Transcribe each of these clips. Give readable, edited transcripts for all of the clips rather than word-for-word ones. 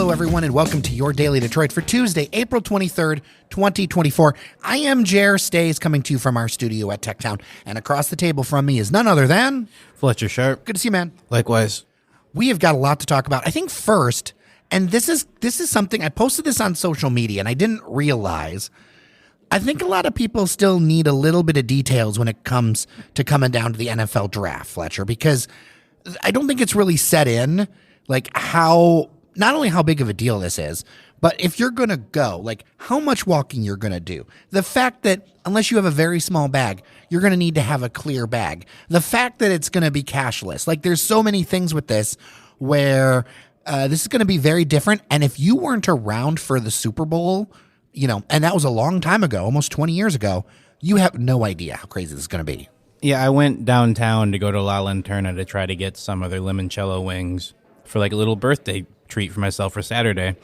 Hello, everyone, and welcome to Your Daily Detroit for Tuesday, April 23rd, 2024. I am Jer Stays, coming to you from our studio at Techtown, and across the table from me is none other than... Fletcher Sharpe. Good to see you, man. Likewise. We have got a lot to talk about. I think first, and this is something, I posted this on social media, and I didn't realize... I think a lot of people still need a little bit of details when it comes to coming down to the NFL draft, Fletcher, because I don't think it's really set in, like how, not only how big of a deal this is, but if you're going to go, like how much walking you're going to do. The fact that unless you have a very small bag, you're going to need to have a clear bag. The fact that it's going to be cashless. Like there's so many things with this where this is going to be very different. And if you weren't around for the Super Bowl, you know, and that was a long time ago, almost 20 years ago, you have no idea how crazy this is going to be. Yeah, I went downtown to go to La Lanterna to try to get some of their limoncello wings for like a little birthday treat for myself for Saturday.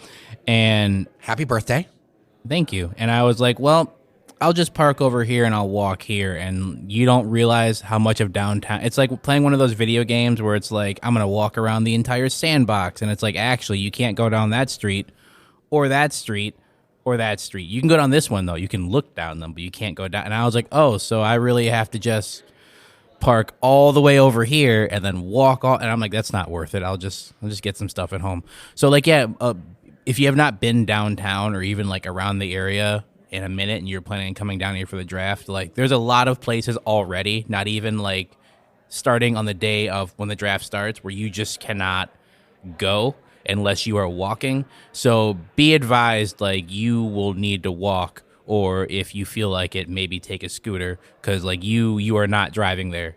And happy birthday. Thank you. And I was like, well, I'll just park over here and I'll walk here. And you don't realize how much of downtown. It's like playing one of those video games where it's like, I'm going to walk around the entire sandbox. And it's like, actually, you can't go down that street or that street or that street. You can go down this one, though. You can look down them, but you can't go down. And I was like, oh, so I really have to just park all the way over here and then walk all. And I'm like, that's not worth it. I'll just get some stuff at home. So like, yeah, if you have not been downtown or even like around the area in a minute and you're planning on coming down here for the draft, like there's a lot of places already, not even like starting on the day of when the draft starts, where you just cannot go unless you are walking. So be advised, like you will need to walk, or if you feel like it, maybe take a scooter, because like you are not driving there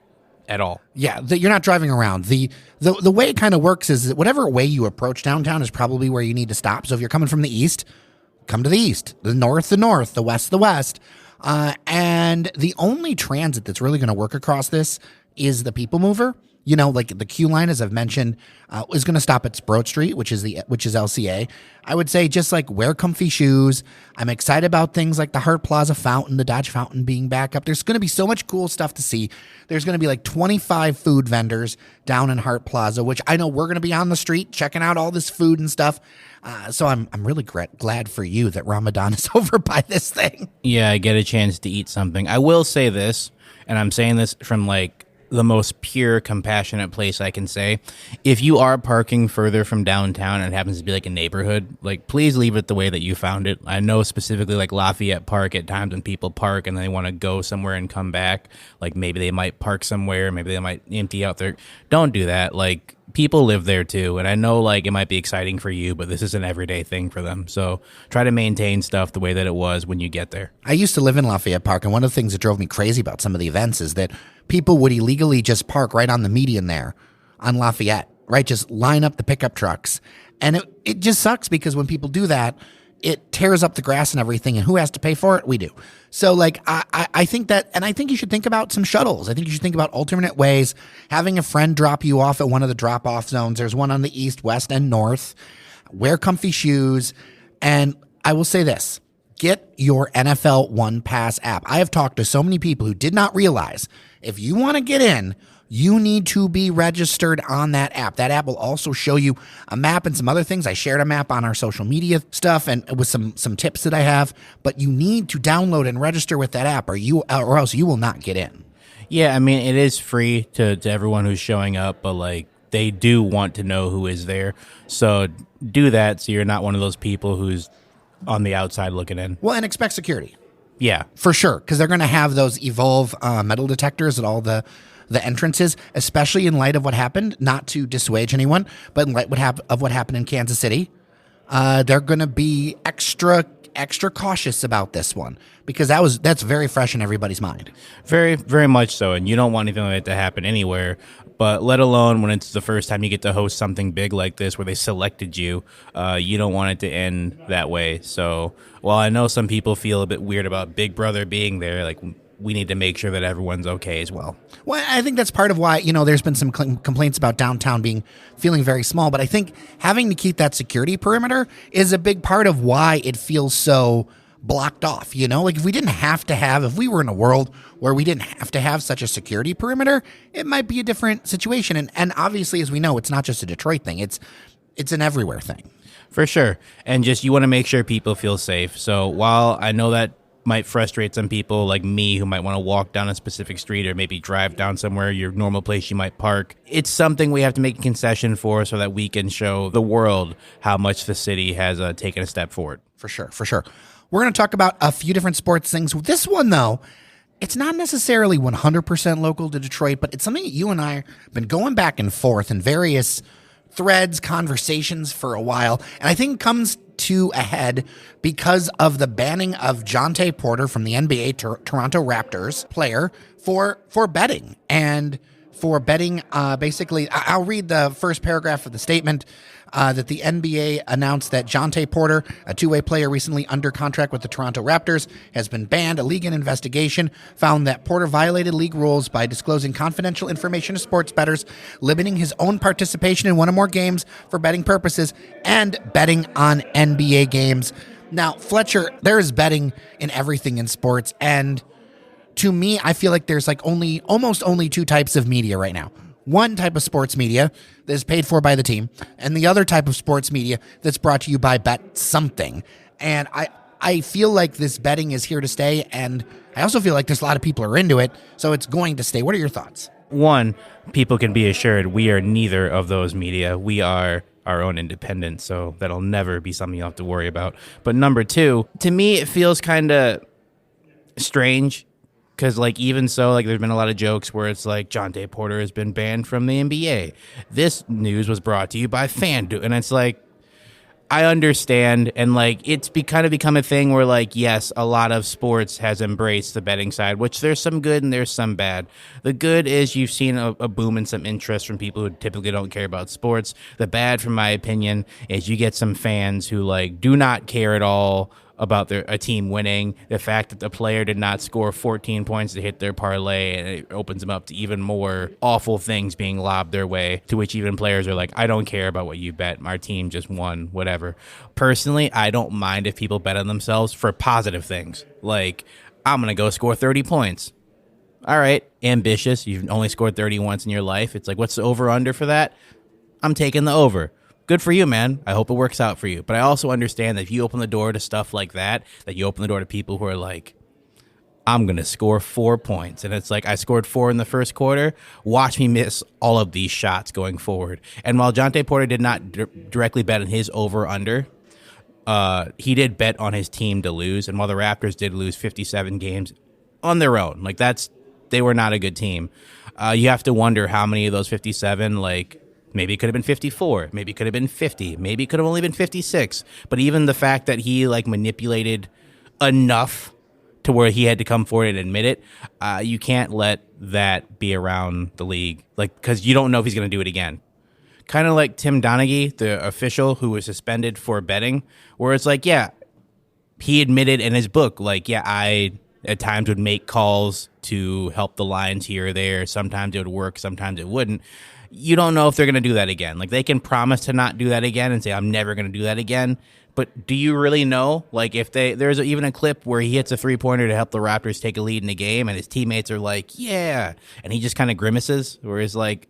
at all. Yeah, you're not driving around. The way it kind of works is that whatever way you approach downtown is probably where you need to stop. So if you're coming from the east, come to the east, the north, the west, the west. And the only transit that's really going to work across this is the People Mover. You know, like the Q line, as I've mentioned, is going to stop at Broad Street, which is LCA. I would say just like wear comfy shoes. I'm excited about things like the Hart Plaza fountain, the Dodge fountain being back up. There's going to be so much cool stuff to see. There's going to be like 25 food vendors down in Hart Plaza, which I know we're going to be on the street checking out all this food and stuff. So I'm really glad for you that Ramadan is over by this thing. Yeah, I get a chance to eat something. I will say this, and I'm saying this from like the most pure, compassionate place I can say. If you are parking further from downtown and it happens to be like a neighborhood, like please leave it the way that you found it. I know specifically like Lafayette Park, at times when people park and they want to go somewhere and come back, like maybe they might park somewhere, maybe they might empty out their... Don't do that. Like people live there too, and I know like it might be exciting for you, but this is an everyday thing for them. So try to maintain stuff the way that it was when you get there. I used to live in Lafayette Park, and one of the things that drove me crazy about some of the events is that people would illegally just park right on the median there on Lafayette, right? Just line up the pickup trucks. And it just sucks because when people do that, it tears up the grass and everything. And who has to pay for it? We do. So like, I think that, and I think you should think about some shuttles. I think you should think about alternate ways, having a friend drop you off at one of the drop off zones. There's one on the east, west, and north. Wear comfy shoes. And I will say this, get your NFL One Pass app. I have talked to so many people who did not realize if you want to get in, you need to be registered on that app. That app will also show you a map and some other things. I shared a map on our social media stuff and with some tips that I have, but you need to download and register with that app or else you will not get in. Yeah, I mean, it is free to everyone who's showing up, but like they do want to know who is there. So do that so you're not one of those people who's on the outside looking in. Well, and expect security. Yeah, for sure, because they're going to have those Evolve metal detectors at all the entrances, especially in light of what happened. Not to dissuade anyone, but in light of what happened in Kansas City, they're going to be extra cautious about this one because that's very fresh in everybody's mind. Very, very much so, and you don't want anything like that to happen anywhere. But let alone when it's the first time you get to host something big like this where they selected you, you don't want it to end that way. So while I know some people feel a bit weird about Big Brother being there, like we need to make sure that everyone's okay as well. Well, I think that's part of why, you know, there's been some complaints about downtown feeling very small. But I think having to keep that security perimeter is a big part of why it feels so blocked off, you know? Like if we were in a world where we didn't have to have such a security perimeter, it might be a different situation. And obviously, as we know, it's not just a Detroit thing. It's an everywhere thing. For sure. And just you want to make sure people feel safe. So while I know that might frustrate some people like me who might want to walk down a specific street or maybe drive down somewhere, your normal place you might park, it's something we have to make a concession for so that we can show the world how much the city has taken a step forward. For sure, for sure. We're going to talk about a few different sports things. This one, though, it's not necessarily 100% local to Detroit, but it's something that you and I have been going back and forth in various threads, conversations for a while, and I think it comes to a head because of the banning of Jonte Porter from the NBA Toronto Raptors player for betting. And for betting, basically, I'll read the first paragraph of the statement. That the NBA announced that Jonte Porter, a two-way player recently under contract with the Toronto Raptors, has been banned. A league investigation found that Porter violated league rules by disclosing confidential information to sports bettors, limiting his own participation in one or more games for betting purposes, and betting on NBA games. Now, Fletcher, there is betting in everything in sports, and to me, I feel like there's like almost only two types of media right now. One type of sports media that is paid for by the team, and the other type of sports media that's brought to you by Bet Something. And I feel like this betting is here to stay, and I also feel like there's a lot of people are into it, so it's going to stay. What are your thoughts? One, people can be assured we are neither of those media. We are our own independent, so that'll never be something you'll have to worry about. But number two, to me, it feels kind of strange. Because, like, even so, like, there's been a lot of jokes where it's like, Jonte Porter has been banned from the NBA. This news was brought to you by FanDuel. And it's like, I understand. And, like, it's kind of become a thing where, like, yes, a lot of sports has embraced the betting side, which there's some good and there's some bad. The good is you've seen a boom in some interest from people who typically don't care about sports. The bad, from my opinion, is you get some fans who, like, do not care at all about a team winning. The fact that the player did not score 14 points to hit their parlay, and it opens them up to even more awful things being lobbed their way, to which even players are like, I don't care about what you bet. Our team just won, whatever. Personally, I don't mind if people bet on themselves for positive things. Like, I'm going to go score 30 points. All right, ambitious. You've only scored 30 once in your life. It's like, what's the over-under for that? I'm taking the over. Good for you, man. I hope it works out for you. But I also understand that if you open the door to stuff like that you open the door to people who are like, I'm going to score 4 points. And it's like, I scored 4 in the first quarter. Watch me miss all of these shots going forward. And while Jonte Porter did not directly bet on his over-under, he did bet on his team to lose. And while the Raptors did lose 57 games on their own, like they were not a good team. You have to wonder how many of those 57, like, maybe it could have been 54. Maybe it could have been 50. Maybe it could have only been 56. But even the fact that he, like, manipulated enough to where he had to come forward and admit it, you can't let that be around the league. Like, because you don't know if he's going to do it again. Kind of like Tim Donaghy, the official who was suspended for betting, where it's like, yeah, he admitted in his book, like, yeah, I at times would make calls to help the Lions here or there. Sometimes it would work. Sometimes it wouldn't. You don't know if they're going to do that again. Like, they can promise to not do that again and say, I'm never going to do that again. But do you really know? Like, if there's even a clip where he hits a three-pointer to help the Raptors take a lead in the game, and his teammates are like, yeah. And he just kind of grimaces, where he's like,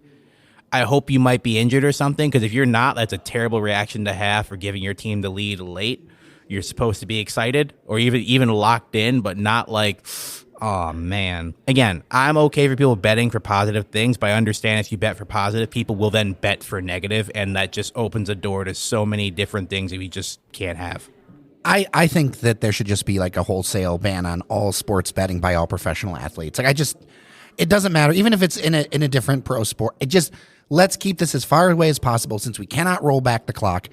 I hope you might be injured or something. Because if you're not, that's a terrible reaction to have for giving your team the lead late. You're supposed to be excited or even locked in, but not like, oh, man. Again, I'm okay for people betting for positive things, but I understand if you bet for positive, people will then bet for negative, and that just opens a door to so many different things that we just can't have. I think that there should just be like a wholesale ban on all sports betting by all professional athletes. Like, it doesn't matter, even if it's in a different pro sport. Let's keep this as far away as possible, since we cannot roll back the clock.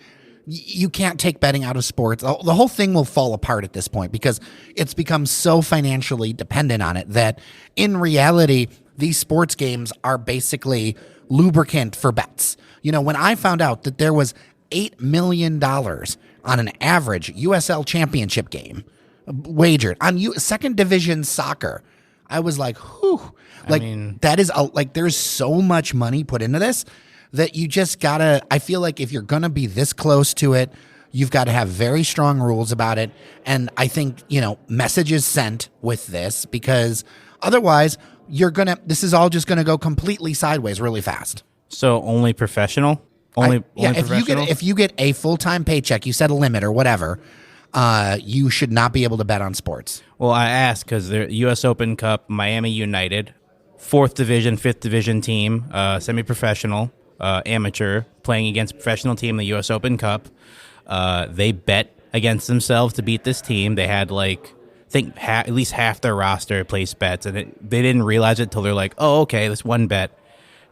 You can't take betting out of sports. The whole thing will fall apart at this point because it's become so financially dependent on it that in reality, these sports games are basically lubricant for bets. You know, when I found out that there was $8 million on an average USL Championship game wagered on second division soccer, I was like, whew. Like, that is there's so much money put into this that you just gotta, I feel like if you're gonna be this close to it, you've got to have very strong rules about it. And I think, messages sent with this, because otherwise this is all just gonna go completely sideways really fast. So only professional? Only if you get a full-time paycheck, you set a limit or whatever, you should not be able to bet on sports. Well, I asked because the U.S. Open Cup, Miami United, 4th division, 5th division team, semi-professional, amateur, playing against professional team in the U.S. Open Cup. They bet against themselves to beat this team. They had at least half their roster placed bets, and they didn't realize it until they're like, oh, okay, this one bet,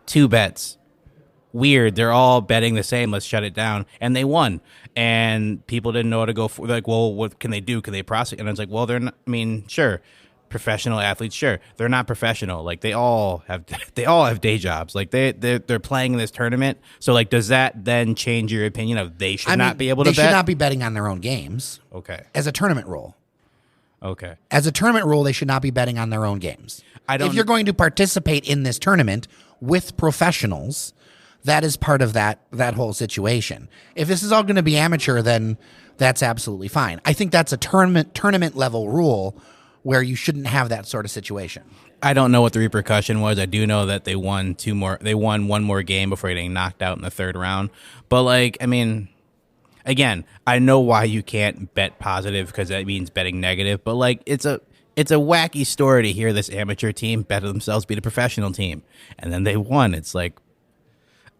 2 bets. Weird. They're all betting the same. Let's shut it down. And they won. And people didn't know how to go for. Like, well, what can they do? Can they prosecute? And I was like, well, they're not. I mean, sure, professional athletes, sure, they're not professional. Like they all have day jobs. Like they're playing in this tournament. So like, does that then change your opinion of they should not be able to bet? They should not be betting on their own games. Okay. As a tournament rule. Okay. As a tournament rule, they should not be betting on their own games. If you're going to participate in this tournament with professionals, that is part of that whole situation. If this is all going to be amateur, then that's absolutely fine. I think that's a tournament level rule where you shouldn't have that sort of situation. I don't know what the repercussion was. I do know that they won one more game before getting knocked out in the 3rd round. But like, I mean, again, I know why you can't bet positive because that means betting negative. But like, it's a wacky story to hear this amateur team bet themselves beat a professional team, and then they won. It's like,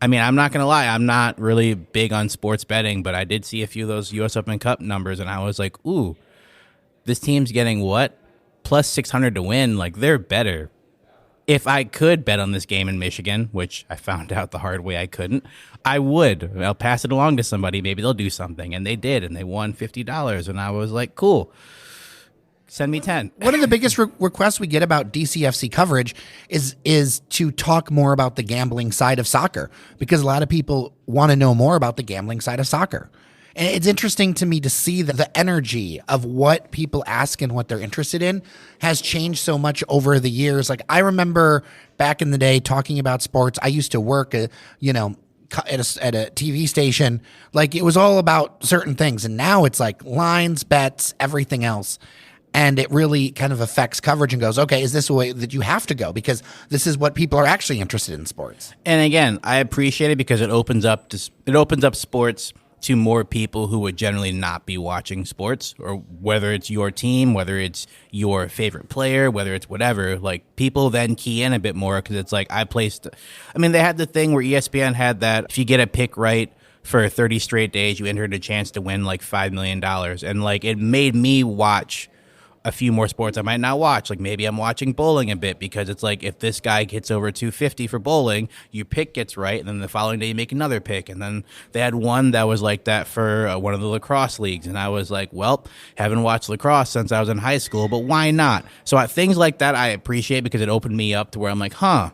I mean, I'm not going to lie. I'm not really big on sports betting, but I did see a few of those U.S. Open Cup numbers, and I was like, ooh, this team's getting what? Plus 600 to win. Like, they're better. If I could bet on this game in Michigan, which I found out the hard way I couldn't, I would. I'll pass it along to somebody. Maybe they'll do something. And they did, and they won $50. And I was like, cool. Send me 10. One of the biggest requests we get about DCFC coverage is to talk more about the gambling side of soccer, because a lot of people want to know more about the gambling side of soccer. And it's interesting to me to see that the energy of what people ask and what they're interested in has changed so much over the years. Like, I remember back in the day talking about sports. I used to work, at a TV station. Like, it was all about certain things. And now it's like lines, bets, everything else. And it really kind of affects coverage and goes, okay, is this a way that you have to go? Because this is what people are actually interested in sports. And again, I appreciate it because it opens up sports to more people who would generally not be watching sports, or whether it's your team, whether it's your favorite player, whether it's whatever. Like, people then key in a bit more because it's like they had the thing where ESPN had that if you get a pick right for 30 straight days, you entered a chance to win like $5 million. And like, it made me watch a few more sports I might not watch. Like, maybe I'm watching bowling a bit because it's like, if this guy gets over 250 for bowling, your pick gets right, and then the following day you make another pick. And then they had one that was like that for one of the lacrosse leagues, and I was like, well, haven't watched lacrosse since I was in high school, but why not? So things like that I appreciate because it opened me up to where I'm like, I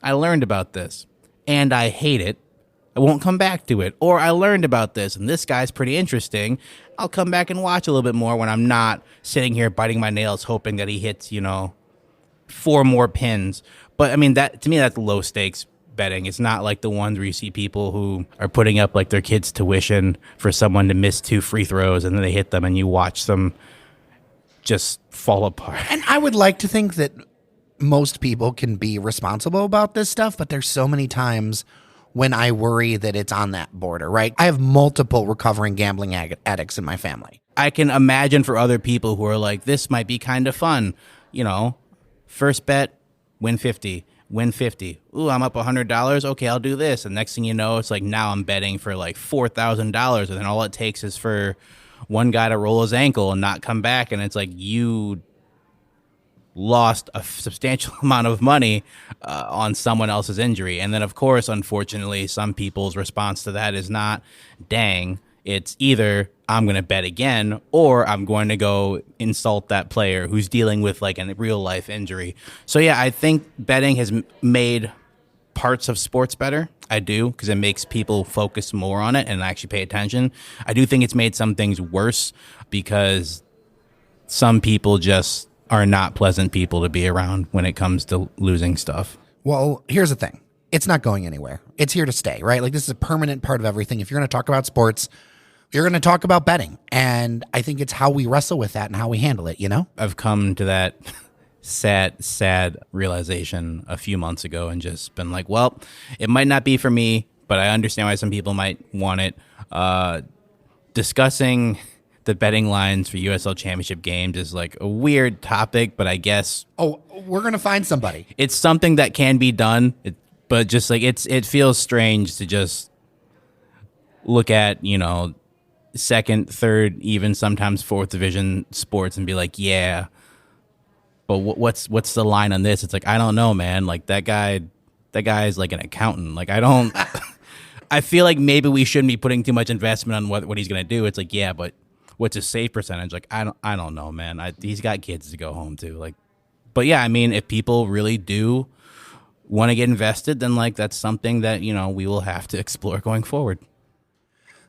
learned about this and I hate it. I won't come back to it. Or I learned about this and this guy's pretty interesting. I'll come back and watch a little bit more when I'm not sitting here biting my nails hoping that he hits, 4 more pins. But I mean, that to me, that's low stakes betting. It's not like the ones where you see people who are putting up like their kids' tuition for someone to miss 2 free throws and then they hit them and you watch them just fall apart. And I would like to think that most people can be responsible about this stuff, but there's so many times when I worry that it's on that border, right? I have multiple recovering gambling addicts in my family. I can imagine for other people who are like, this might be kind of fun. First bet, win 50, win 50. Ooh, I'm up $100. Okay, I'll do this. And next thing you know, it's like now I'm betting for like $4,000. And then all it takes is for one guy to roll his ankle and not come back. And it's like you lost a substantial amount of money on someone else's injury. And then, of course, unfortunately, some people's response to that is not, dang, it's either I'm going to bet again or I'm going to go insult that player who's dealing with like a real life injury. So, yeah, I think betting has made parts of sports better. I do, because it makes people focus more on it and actually pay attention. I do think it's made some things worse because some people just are not pleasant people to be around when it comes to losing stuff. Well, here's the thing. It's not going anywhere. It's here to stay, right? Like, this is a permanent part of everything. If you're going to talk about sports, you're going to talk about betting. And I think it's how we wrestle with that and how we handle it, I've come to that sad realization a few months ago and just been like, well, it might not be for me but I understand why some people might want it. Discussing the betting lines for USL Championship games is like a weird topic, but I guess we're gonna find somebody. It's something that can be done, but just like it feels strange to just look at second, third, even sometimes fourth division sports and be like, yeah, but what's the line on this? It's like, I don't know, man. Like that guy's like an accountant. Like I don't. I feel like maybe we shouldn't be putting too much investment on what he's gonna do. It's like, yeah, but what's his save percentage? Like, I don't know, man. He's got kids to go home to. Like, but yeah, I mean, if people really do want to get invested, then like that's something that we will have to explore going forward.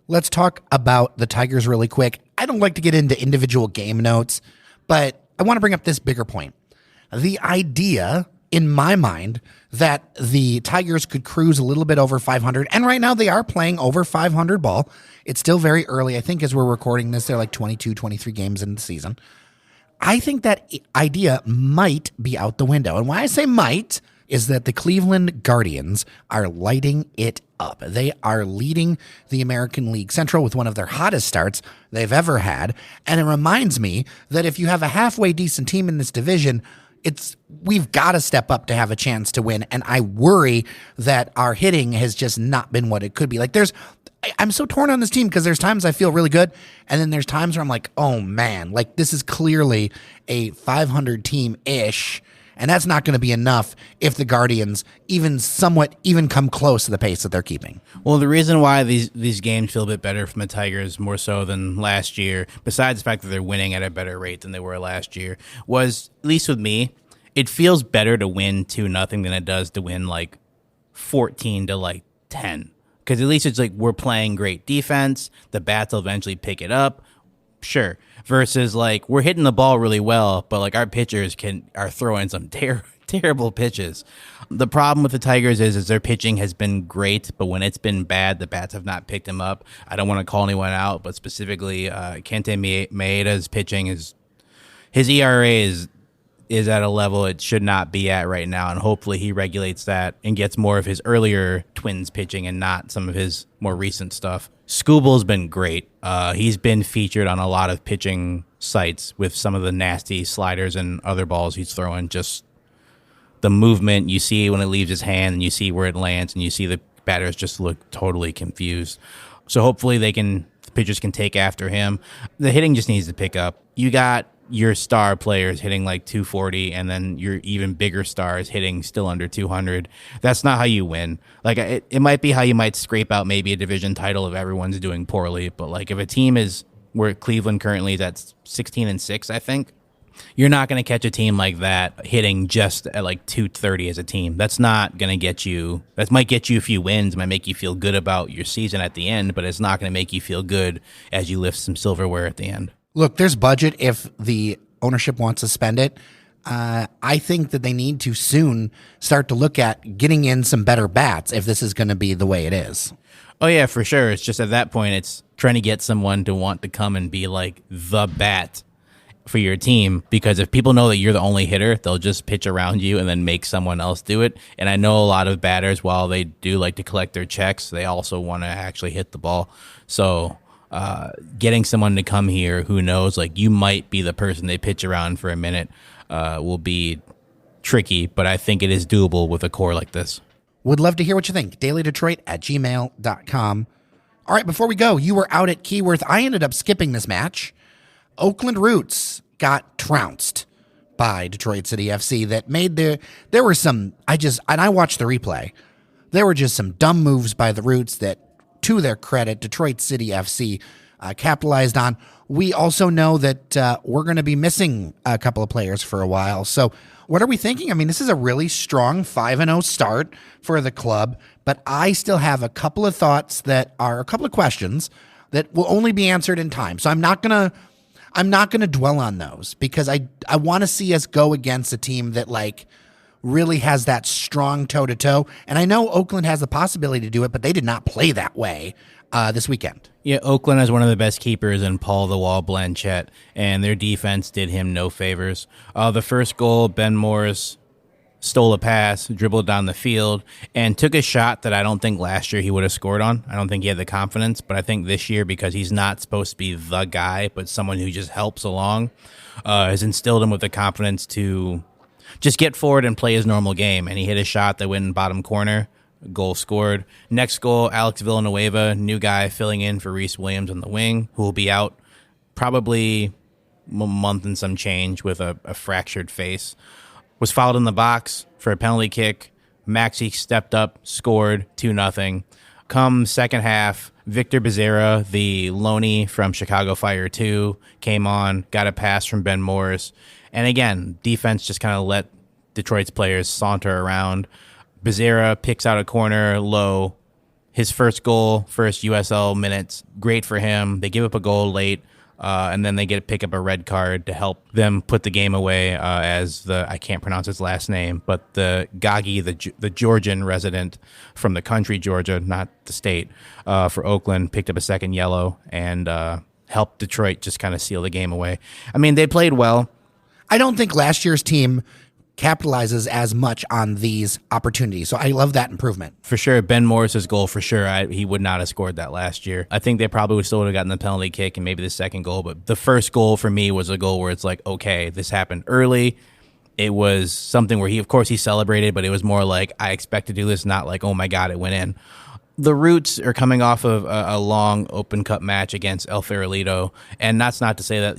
Let's talk about the Tigers really quick. I don't like to get into individual game notes, but I want to bring up this bigger point. The idea, in my mind, that the Tigers could cruise a little bit over 500, and right now they are playing over 500 ball. It's still very early. I think as we're recording this, they're like 22, 23 games into the season. I think that idea might be out the window. And why I say might is that the Cleveland Guardians are lighting it up. They are leading the American League Central with one of their hottest starts they've ever had. And it reminds me that if you have a halfway decent team in this division, we've got to step up to have a chance to win. And I worry that our hitting has just not been what it could be. Like I'm so torn on this team because there's times I feel really good, and then there's times where I'm like, oh man, like this is clearly a 500 team-ish, and that's not going to be enough if the Guardians even come close to the pace that they're keeping. Well, the reason why these games feel a bit better from the Tigers more so than last year, besides the fact that they're winning at a better rate than they were last year, was, at least with me, it feels better to win 2-0 than it does to win like 14 to like 10. Because at least it's like we're playing great defense. The bats will eventually pick it up. Sure. Versus like we're hitting the ball really well, but like our pitchers are throwing some terrible pitches. The problem with the Tigers is their pitching has been great, but when it's been bad, the bats have not picked them up. I don't want to call anyone out, but specifically Kente Maeda's pitching his ERA is at a level it should not be at right now, and hopefully he regulates that and gets more of his earlier Twins pitching and not some of his more recent stuff. Scooble's been great. He's been featured on a lot of pitching sites with some of the nasty sliders and other balls he's throwing. Just the movement, you see when it leaves his hand and you see where it lands and you see the batters just look totally confused. So hopefully the pitchers can take after him. The hitting just needs to pick up. You got your star players hitting like 240 and then your even bigger stars hitting still under 200. That's not how you win. Like it might be how you might scrape out maybe a division title if everyone's doing poorly, but like if a team is where Cleveland currently is at 16-6, I think, you're not going to catch a team like that hitting just at like 230 as a team. That's not going to get you. That might get you a few wins, might make you feel good about your season at the end, but it's not going to make you feel good as you lift some silverware at the end. Look, there's budget if the ownership wants to spend it. I think that they need to soon start to look at getting in some better bats if this is going to be the way it is. Oh, yeah, for sure. It's just at that point, it's trying to get someone to want to come and be like the bat for your team, because if people know that you're the only hitter, they'll just pitch around you and then make someone else do it. And I know a lot of batters, while they do like to collect their checks, they also want to actually hit the ball. So getting someone to come here who knows like you might be the person they pitch around for a minute will be tricky, but I think it is doable with a core like this. Would love to hear what you think. dailydetroit@gmail.com. All right, before we go, you were out at Keyworth. I ended up skipping this match. Oakland Roots got trounced by Detroit City FC. That made there were some, and I watched the replay. There were just some dumb moves by the Roots that, to their credit, Detroit City FC capitalized on. We also know that we're going to be missing a couple of players for a while. So what are we thinking? I mean, this is a really strong 5-0 start for the club, but I still have a couple of thoughts that are a couple of questions that will only be answered in time. So I'm not going to dwell on those because I want to see us go against a team that like really has that strong toe-to-toe. And I know Oakland has the possibility to do it, but they did not play that way this weekend. Yeah, Oakland has one of the best keepers in Paul the Wall Blanchett, and their defense did him no favors. The first goal, Ben Morris stole a pass, dribbled down the field, and took a shot that I don't think last year he would have scored on. I don't think he had the confidence, but I think this year, because he's not supposed to be the guy, but someone who just helps along, has instilled him with the confidence to just get forward and play his normal game. And he hit a shot that went in bottom corner, goal scored. Next goal, Alex Villanueva, new guy filling in for Reese Williams on the wing, who will be out probably a month and some change with a fractured face. Was fouled in the box for a penalty kick. Maxi stepped up, scored 2-0. Come second half, Victor Becerra, the loanee from Chicago Fire 2, came on, got a pass from Ben Morris. And again, defense just kind of let Detroit's players saunter around. Becerra picks out a corner low. His first goal, first USL minutes, great for him. They give up a goal late. And then they pick up a red card to help them put the game away as I can't pronounce his last name, but the Gagi, the Georgian resident from the country, Georgia, not the state, for Oakland, picked up a second yellow and helped Detroit just kind of seal the game away. I mean, they played well. I don't think last year's team capitalizes as much on these opportunities. So I love that improvement. For sure. Ben Morris's goal, for sure. He would not have scored that last year. I think they probably still would have gotten the penalty kick and maybe the second goal. But the first goal for me was a goal where it's like, okay, this happened early. It was something where he celebrated, but it was more like, I expect to do this, not like, oh my God, it went in. The Roots are coming off of a long Open Cup match against El Farolito. And that's not to say that,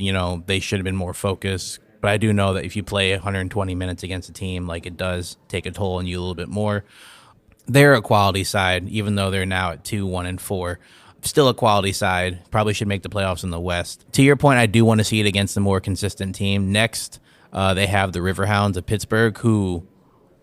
they should have been more focused. But I do know that if you play 120 minutes against a team, like, it does take a toll on you a little bit more. They're a quality side, even though they're now at 2-1-4. Still a quality side. Probably should make the playoffs in the West. To your point, I do want to see it against a more consistent team. Next, they have the Riverhounds of Pittsburgh, who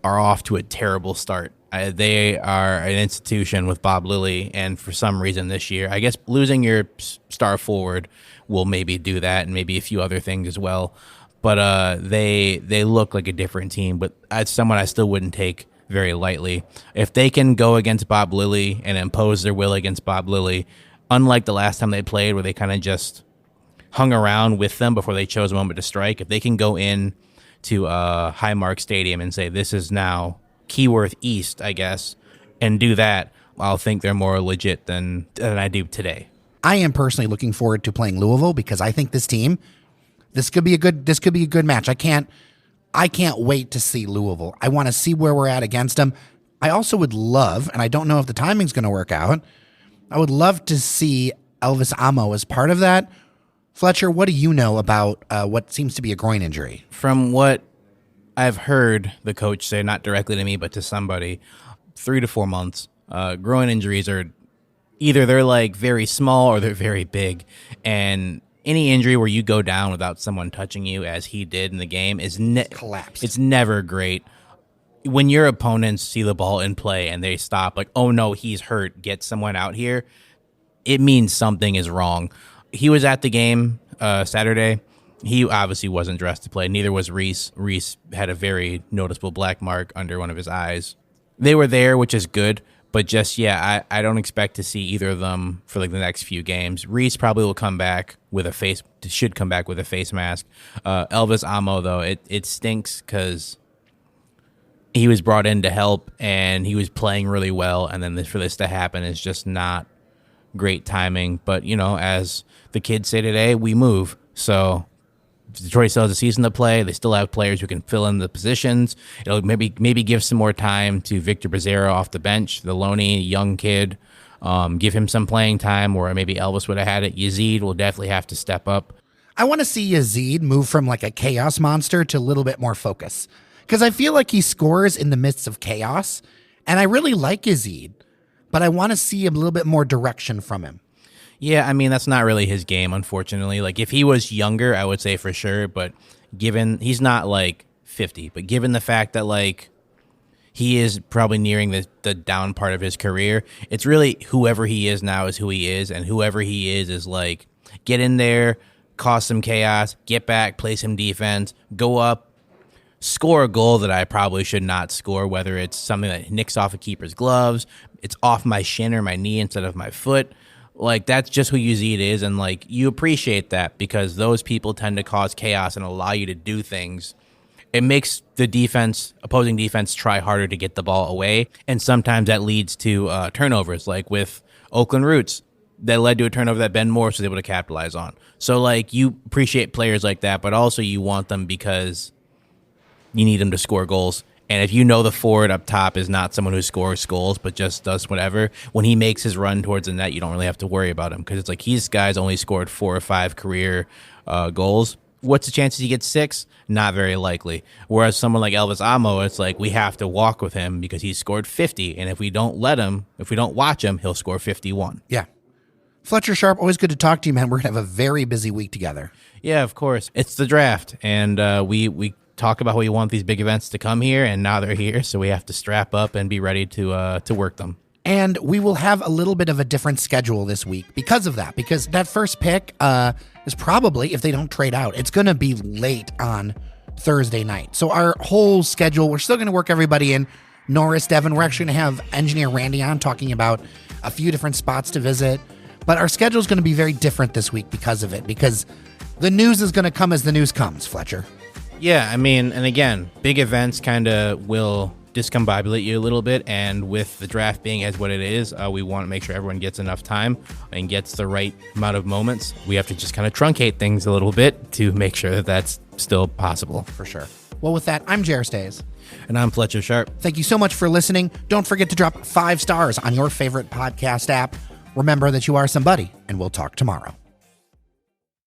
are off to a terrible start. They are an institution with Bob Lilly, and for some reason this year, I guess losing your star forward will maybe do that, and maybe a few other things as well. But they look like a different team. But as someone I still wouldn't take very lightly. If they can go against Bob Lilly and impose their will against Bob Lilly, unlike the last time they played where they kind of just hung around with them before they chose a moment to strike, if they can go in to Highmark Stadium and say, this is now Keyworth East, I guess, and do that, I'll think they're more legit than I do today. I am personally looking forward to playing Louisville because I think this could be a good match. I can't wait to see Louisville. I want to see where we're at against them. I also would love, and I don't know if the timing's going to work out, I would love to see Elvis Amo as part of that. Fletcher, what do you know about what seems to be a groin injury? From what I've heard the coach say, not directly to me, but to somebody, 3 to 4 months. Groin injuries are either they're like very small or they're very big. And any injury where you go down without someone touching you, as he did in the game, is collapsed. It's never great. When your opponents see the ball in play and they stop, like, oh no, he's hurt, get someone out here, it means something is wrong. He was at the game Saturday. He obviously wasn't dressed to play. Neither was Reese. Reese had a very noticeable black mark under one of his eyes. They were there, which is good. But just, I don't expect to see either of them for like the next few games. Reese probably will come back with a face mask. Elvis Amo, though, it stinks because he was brought in to help and he was playing really well. And then for this to happen is just not great timing. But, as the kids say today, we move. So Detroit still has a season to play. They still have players who can fill in the positions. It'll maybe give some more time to Victor Becerra off the bench, the loanee, young kid. Give him some playing time, or maybe Elvis would have had it. Yazid will definitely have to step up. I want to see Yazid move from like a chaos monster to a little bit more focus, because I feel like he scores in the midst of chaos, and I really like Yazid, but I want to see a little bit more direction from him. Yeah, I mean, that's not really his game, unfortunately. Like, if he was younger, I would say for sure, but given he's not like 50, but given the fact that like he is probably nearing the down part of his career, it's really whoever he is now is who he is, and whoever he is like, get in there, cause some chaos, get back, play some defense, go up, score a goal that I probably should not score, whether it's something that nicks off a keeper's gloves, it's off my shin or my knee instead of my foot. Like, that's just who Yazid is, and, like, you appreciate that because those people tend to cause chaos and allow you to do things it makes the opposing defense try harder to get the ball away. And sometimes that leads to turnovers, like with Oakland Roots. That led to a turnover that Ben Morris was able to capitalize on. So, like, you appreciate players like that, but also you want them because you need them to score goals. And if you know the forward up top is not someone who scores goals but just does whatever, when he makes his run towards the net, you don't really have to worry about him because it's like these guys only scored 4 or 5 career goals. What's the chances he gets 6? Not very likely. Whereas someone like Elvis Amo, it's like we have to walk with him because he scored 50. And if we don't watch him, he'll score 51. Yeah. Fletcher Sharpe, always good to talk to you, man. We're going to have a very busy week together. Yeah, of course. It's the draft, and we talk about how we want these big events to come here, and now they're here, so we have to strap up and be ready to work them. And we will have a little bit of a different schedule this week because of that, because that first pick is probably, if they don't trade out, it's going to be late on Thursday night. So our whole schedule, we're still going to work everybody in. Norris, Devin, we're actually going to have engineer Randy on talking about a few different spots to visit. But our schedule is going to be very different this week because of it, because the news is going to come as the news comes, Fletcher. Yeah, I mean, and again, big events kind of will discombobulate you a little bit, and with the draft being as what it is, we want to make sure everyone gets enough time and gets the right amount of moments. We have to just kind of truncate things a little bit to make sure that that's still possible. For sure. Well, with that, I'm Jer Stays. And I'm Fletcher Sharpe. Thank you so much for listening. Don't forget to drop 5 stars on your favorite podcast app. Remember that you are somebody, and we'll talk tomorrow.